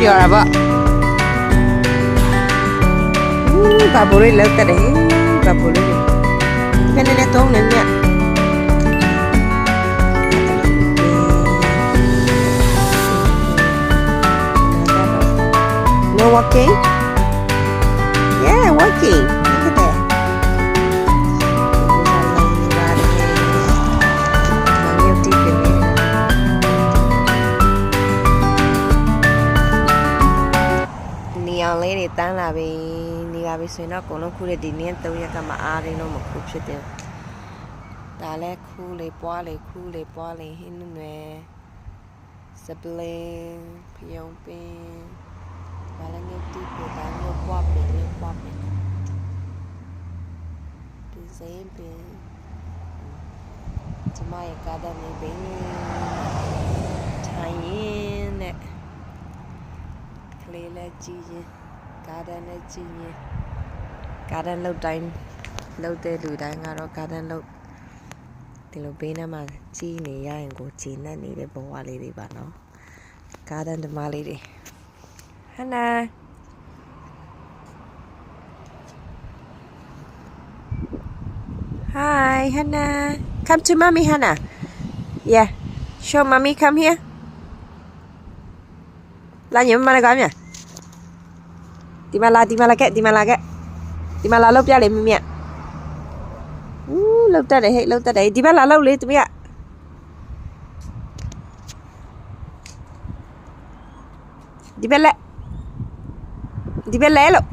ပြောတာပေါ့ဘာဘိုးလေးလောက်တက်တယ်ဘာဘိုးလေးဘယ်နဲ့တုံးနေမြတ် No walking? Yeah, walking. Look at that. Neon lady တန်းလာပြီနေပါပြီဆိုရင်တော့အကုန်လုံးခူးတဲ့ဒီနေ့3ရက်ကမှအားရင်းတော့မခူးဖြစ်တယ်ဒါလည်းခူးလေပွားလေခူးလေပွားလေဟင်းနွယ်စပလင်းဖျုံပင်ဘာလဲငယ်တီးပေါ်တာမျိုးပွားပင်လေးပွားပင်ဒီစိမ်းပင်ကျမရဲ့ကားတဲ့နေပင်ထိုင်ရင်နဲ့ကလေးလည်းကြည့်ရင်ကားတဲ့နဲ့ကြည့်ရင်ကားတဲ့လောက်တိုင်းလောက်တဲ့လူတိုင်းကတော့ကားတဲ့လောက်ဒီလိုဘေးနားမှာကြီးနေရရင်ကိုဂျင်းနဲ့နေတဲ့ဘဝလေးတွေပါနော်ကားတဲ့ဓမ္မလေးတွေHannah. Hi, Hannah. Come to mommy, Hannah. Yeah. Show mommy. Come here. La nhầm mà gọi nhỉ? Đi mà la cái, đi mà la lốp ra để mẹ. Lốp ra đấy, đi mà la lâu lên tụi mẹ. Đi bên lại.ဒီဘက်လဲလို့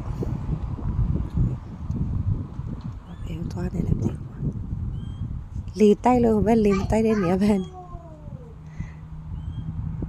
ဘယ်သွားနေလဲမသိဘူးလေတိုက်လို့ပဲလေတိုက်တဲ့နေရာပဲ